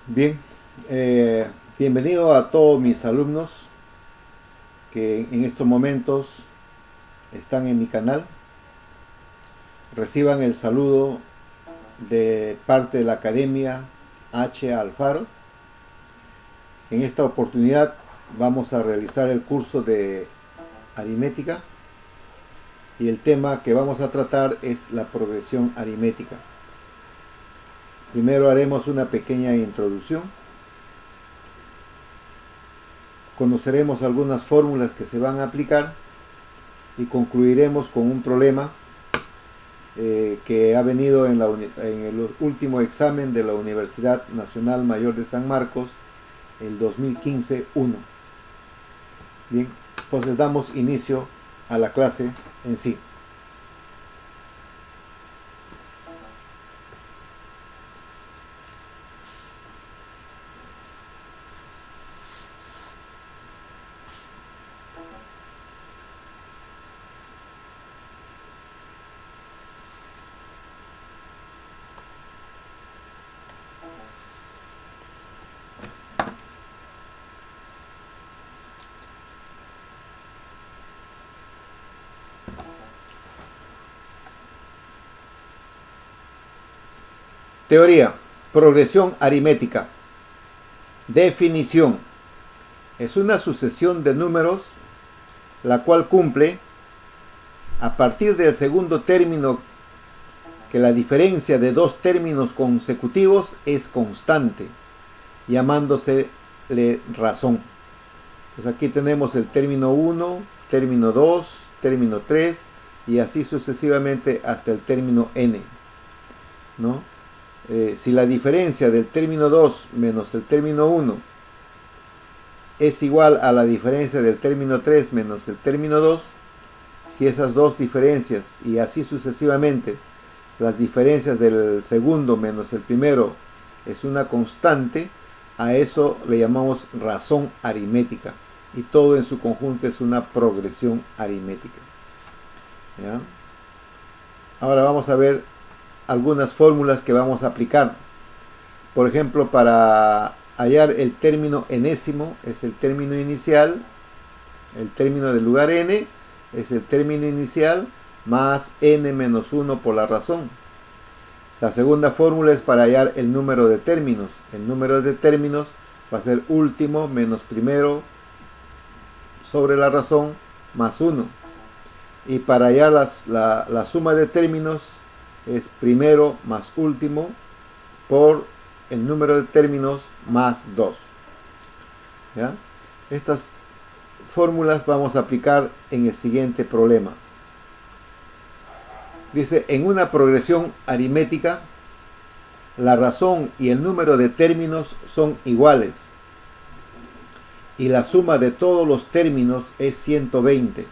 Bien, bienvenido a todos mis alumnos que en estos momentos están en mi canal. Reciban el saludo de parte de la Academia H. Alfaro. En esta oportunidad vamos a realizar el curso de aritmética y el tema que vamos a tratar es la progresión aritmética. Primero haremos una pequeña introducción. Conoceremos algunas fórmulas que se van a aplicar y concluiremos con un problema que ha venido en el último examen de la Universidad Nacional Mayor de San Marcos, el 2015-1. Bien, entonces damos inicio a la clase en sí. Teoría: progresión aritmética. Definición: es una sucesión de números la cual cumple a partir del segundo término que la diferencia de dos términos consecutivos es constante, llamándosele razón. Pues aquí tenemos el término 1, término 2, término 3 y así sucesivamente hasta el término n, ¿no? Si la diferencia del término 2 menos el término 1 es igual a la diferencia del término 3 menos el término 2, si esas dos diferencias y así sucesivamente las diferencias del segundo menos el primero es una constante, a eso le llamamos razón aritmética y todo en su conjunto es una progresión aritmética. ¿Ya? Ahora vamos a ver algunas fórmulas que vamos a aplicar. Por ejemplo, para hallar el término enésimo es el término inicial, el término del lugar n es el término inicial más n menos 1 por la razón. La segunda fórmula es para hallar el número de términos. El número de términos va a ser último menos primero sobre la razón más 1. Y para hallar la suma de términos es primero más último por el número de términos más 2. ¿Ya? Estas fórmulas vamos a aplicar en el siguiente problema. Dice, en una progresión aritmética, la razón y el número de términos son iguales y la suma de todos los términos es 120.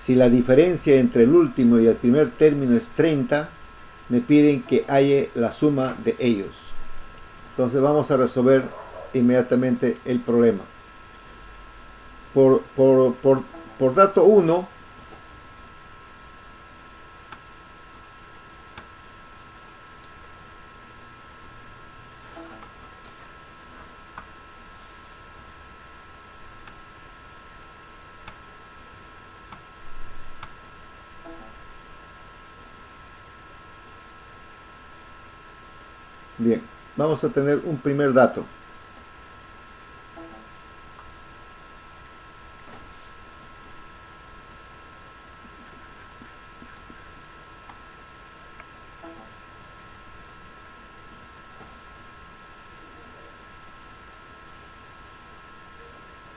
Si la diferencia entre el último y el primer término es 30, me piden que halle la suma de ellos. Entonces vamos a resolver inmediatamente el problema. Por dato 1, bien, vamos a tener un primer dato.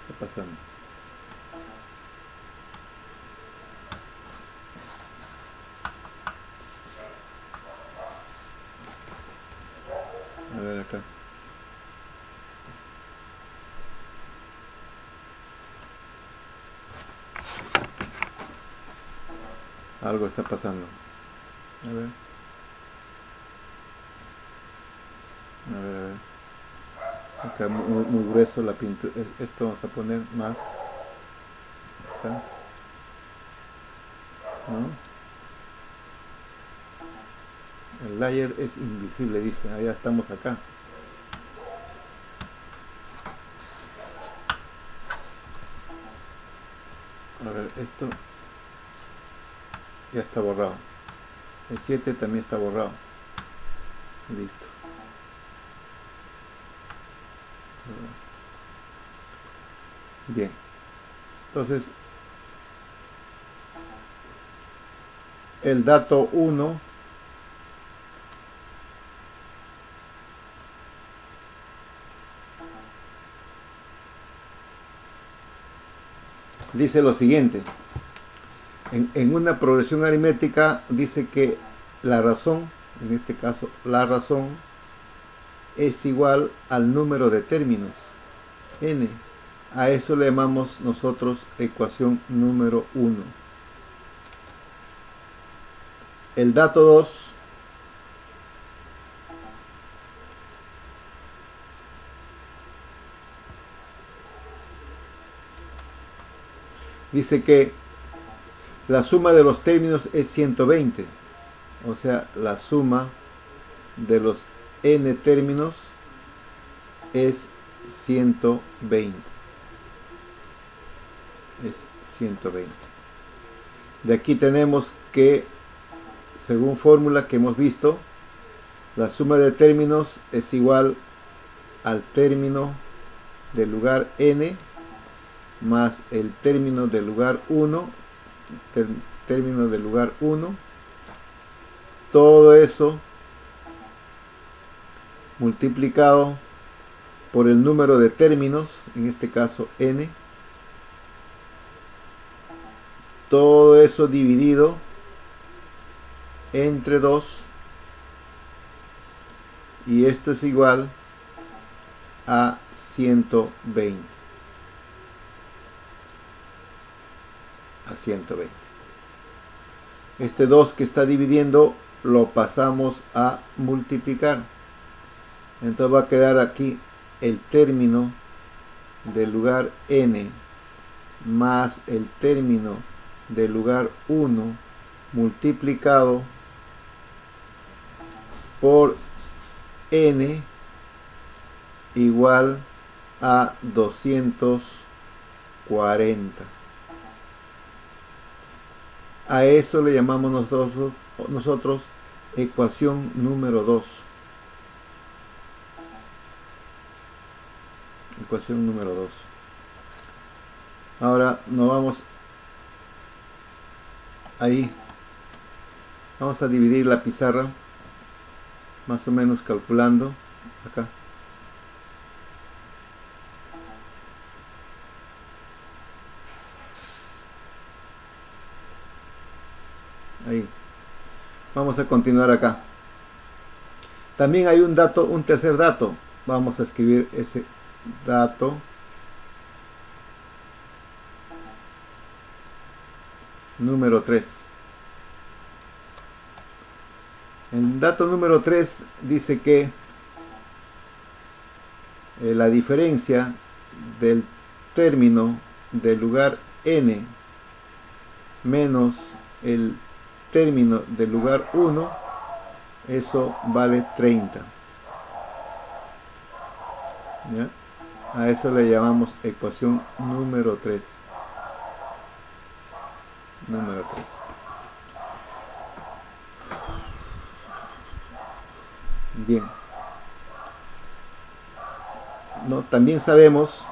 ¿Qué está pasando? A ver acá. Algo está pasando. A ver. A ver, a ver. Acá muy grueso la pintura. Esto vamos a poner más. Acá. ¿No? El layer es invisible, dice. Allá estamos acá. ver, esto ya está borrado. El 7 también está borrado. Listo. Bien. Entonces, el dato 1 dice lo siguiente. En una progresión aritmética dice que la razón, en este caso la razón, es igual al número de términos, n. A eso le llamamos nosotros ecuación número 1. El dato 2 dice que la suma de los términos es 120. O sea, la suma de los n términos es 120. Es 120. De aquí tenemos que, según fórmula que hemos visto, la suma de términos es igual al término del lugar n más el término del lugar 1, término del lugar 1, todo eso multiplicado por el número de términos, en este caso n, todo eso dividido entre 2, y esto es igual a 120. A 120. Este 2 que está dividiendo lo pasamos a multiplicar. Entonces va a quedar aquí el término del lugar n más el término del lugar 1 multiplicado por n igual a 240. A eso le llamamos nosotros ecuación número 2. Ecuación número 2. Ahora nos vamos ahí. Vamos a dividir la pizarra, más o menos calculando acá. Ahí. Vamos a continuar acá. También hay un dato, un tercer dato. Vamos a escribir ese dato. Número 3. El dato número 3 dice que la diferencia del término del lugar n menos el término del lugar 1, eso vale 30. ¿Ya? A eso le llamamos ecuación número 3. Número 3. Bien. No, también sabemos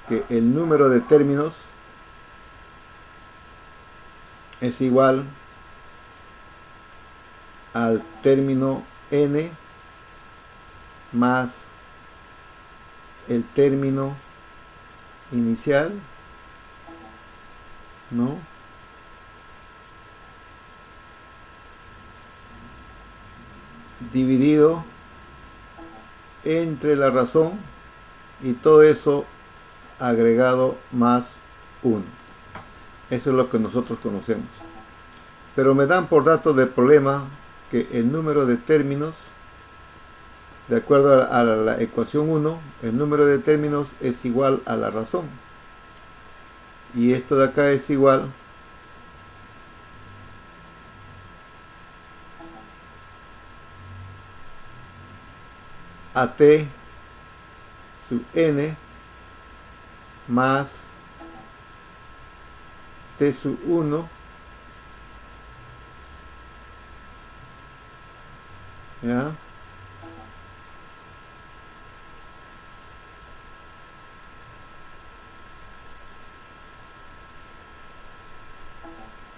que el número de términos es igual al término n más el término inicial, ¿no? Dividido entre la razón, y todo eso agregado más 1. Eso es lo que nosotros conocemos. Pero me dan por dato del problema que el número de términos, de acuerdo a la ecuación 1, el número de términos es igual a la razón. Y esto de acá es igual a t sub n más t sub 1, ¿ya?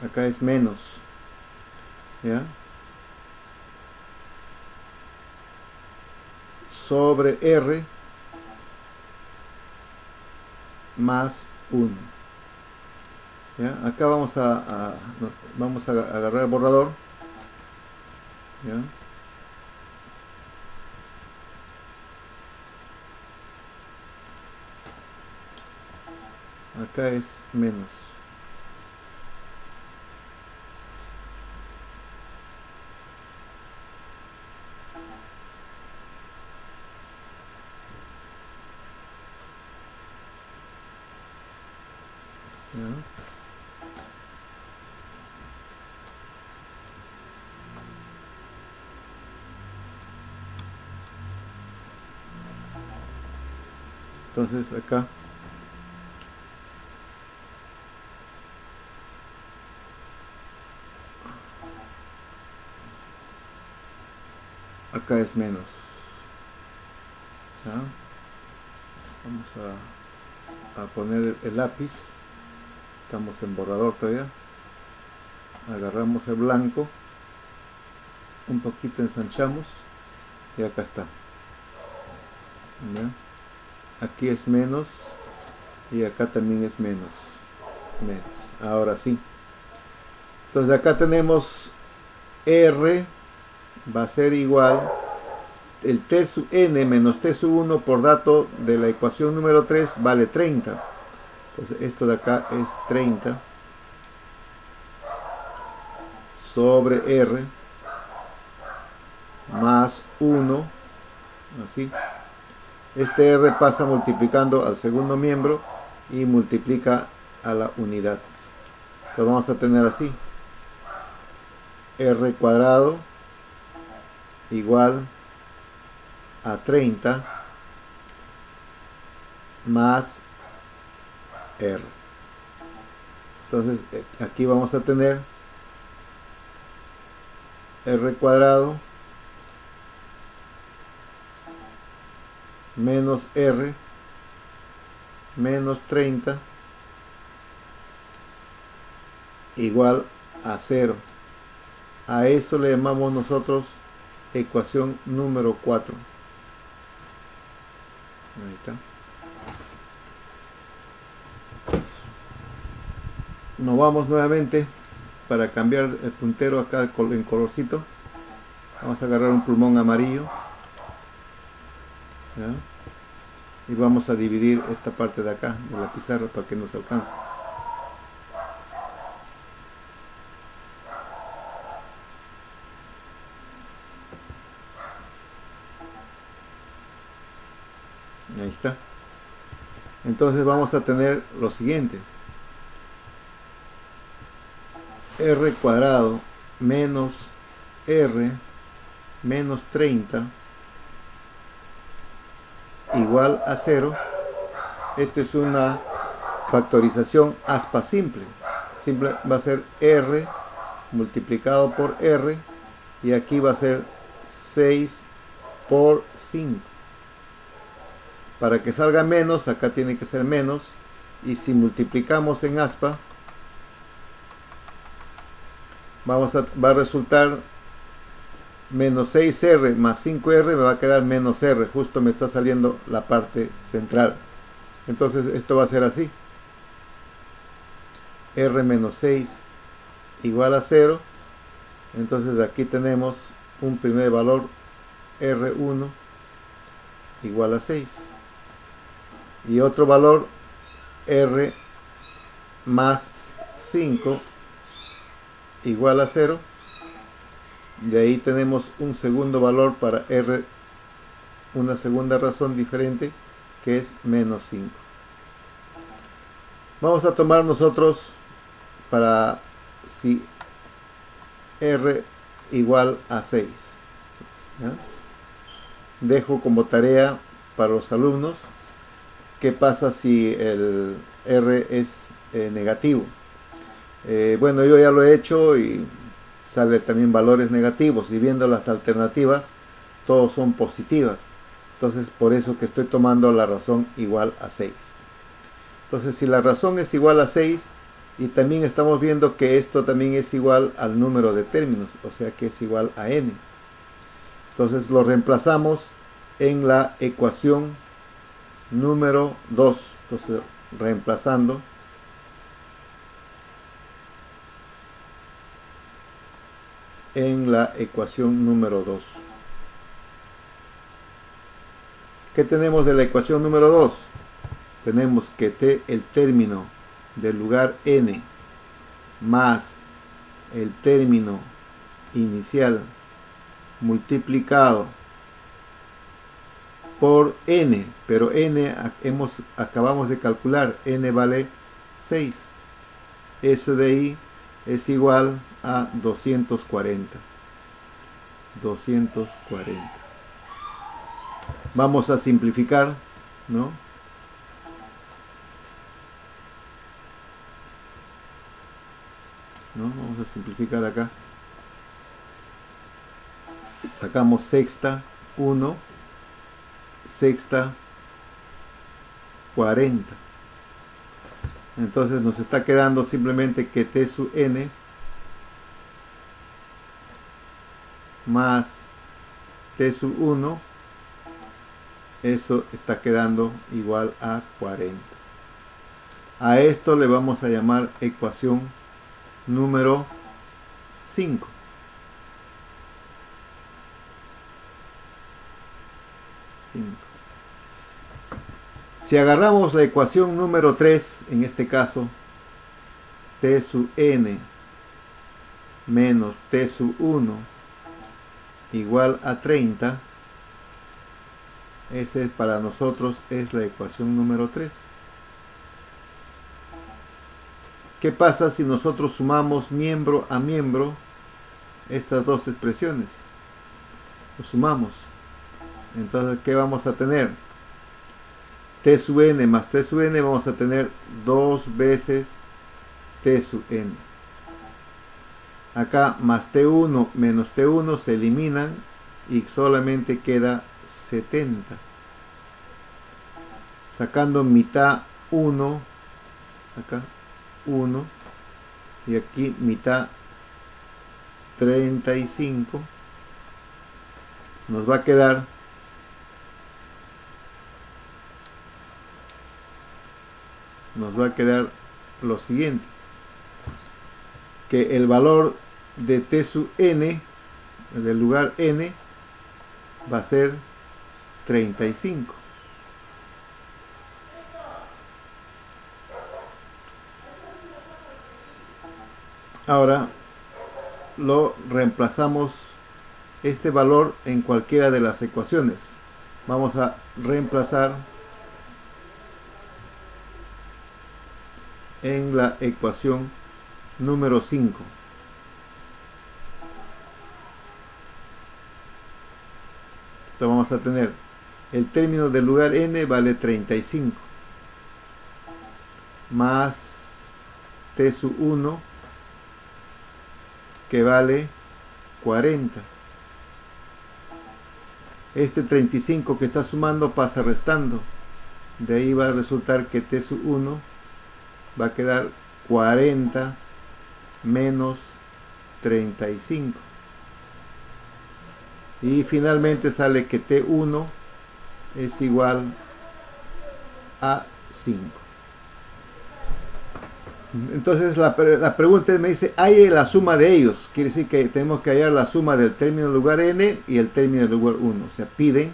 Acá es menos, ¿ya? Sobre r más 1, ¿ya? Acá vamos vamos a agarrar el borrador, ¿ya? Acá es menos. ¿Ya? Entonces acá es menos, ¿ya? Vamos a poner el lápiz. Estamos en borrador todavía. Agarramos el blanco, un poquito ensanchamos y acá está, ¿ya? Aquí es menos y acá también es menos. Ahora sí. Entonces acá tenemos r va a ser igual el t sub n menos t sub 1 por dato de la ecuación número 3 vale 30. Entonces esto de acá es 30 sobre r más 1, así. Este r pasa multiplicando al segundo miembro y multiplica a la unidad. Entonces vamos a tener así: r cuadrado igual a 30 más r. Entonces aquí vamos a tener r cuadrado menos r menos 30 igual a 0. A eso le llamamos nosotros ecuación número 4. Ahí está. Nos vamos nuevamente para cambiar el puntero acá en colorcito. Vamos a agarrar un plumón amarillo, ¿ya? Y vamos a dividir esta parte de acá de la pizarra para que nos alcance. Ahí está. Entonces vamos a tener lo siguiente: r cuadrado menos r menos 30 igual a 0. Esta es una factorización aspa simple. Simple va a ser r multiplicado por r, y aquí va a ser 6 por 5. Para que salga menos, acá tiene que ser menos, y si multiplicamos en aspa, va a resultar menos 6r más 5r, me va a quedar menos r. Justo me está saliendo la parte central. Entonces esto va a ser así: r menos 6 igual a 0. Entonces aquí tenemos un primer valor, r1 igual a 6, y otro valor, r más 5 igual a 0. De ahí tenemos un segundo valor para r, una segunda razón diferente, que es menos 5. Vamos a tomar nosotros para si r igual a 6, ¿ya? dejo como tarea para los alumnos qué pasa si el R es negativo. Bueno, yo ya lo he hecho y sale también valores negativos, y viendo las alternativas todos son positivas. Entonces por eso que estoy tomando la razón igual a 6. Entonces si la razón es igual a 6, y también estamos viendo que esto también es igual al número de términos, o sea que es igual a n. Entonces lo reemplazamos en la ecuación número 2. Entonces reemplazando, en la ecuación número 2. ¿Qué tenemos de la ecuación número 2? Tenemos que el término del lugar n más el término inicial multiplicado por n, pero n acabamos de calcular, n vale 6. Eso de ahí es igual a 240. Vamos a simplificar, ¿no? Vamos a simplificar acá. Sacamos sexta 1, sexta 40. Entonces nos está quedando simplemente que t sub n más t sub 1, eso está quedando igual a 40. A esto le vamos a llamar ecuación número 5. Si agarramos la ecuación número 3, en este caso, t sub n menos t sub 1 igual a 30, ese para nosotros es la ecuación número 3. ¿Qué pasa si nosotros sumamos miembro a miembro estas dos expresiones? Lo sumamos. Entonces, ¿qué vamos a tener? T sub n más t sub n, vamos a tener 2 veces t sub n. Acá más t1 menos t1 se eliminan y solamente queda 70. Sacando mitad 1, acá 1, y aquí mitad 35, nos va a quedar lo siguiente, que el valor de t sub n del lugar n va a ser 35. Ahora lo reemplazamos este valor en cualquiera de las ecuaciones. Vamos a reemplazar en la ecuación número 5. Entonces vamos a tener el término del lugar n vale 35 más t sub 1 que vale 40. Este 35 que está sumando pasa restando. De ahí va a resultar que t sub 1 va a quedar 40 menos 35. Y finalmente sale que t1 es igual a 5. Entonces la pregunta me dice, hay la suma de ellos. Quiere decir que tenemos que hallar la suma del término del lugar n y el término del lugar 1. O sea, piden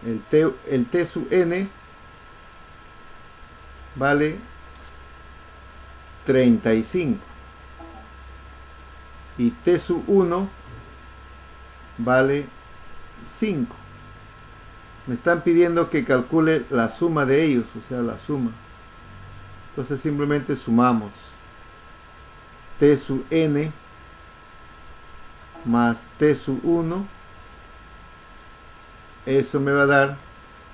el t sub n vale 35 y t sub 1 vale 5. Me están pidiendo que calcule la suma de ellos, o sea, la suma. Entonces simplemente sumamos t sub n más t sub 1. Eso me va a dar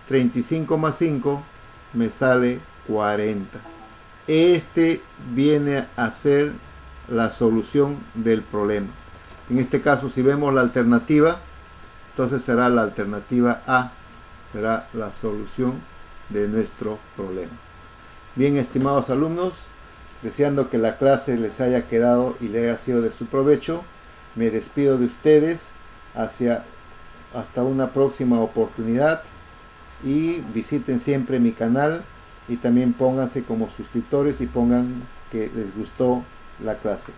35 más 5, me sale 40. Este viene a ser la solución del problema. En este caso, si vemos la alternativa, entonces será la alternativa A, será la solución de nuestro problema. Bien, estimados alumnos, deseando que la clase les haya quedado y le haya sido de su provecho, me despido de ustedes hasta una próxima oportunidad, y visiten siempre mi canal y también pónganse como suscriptores y pongan que les gustó la clase.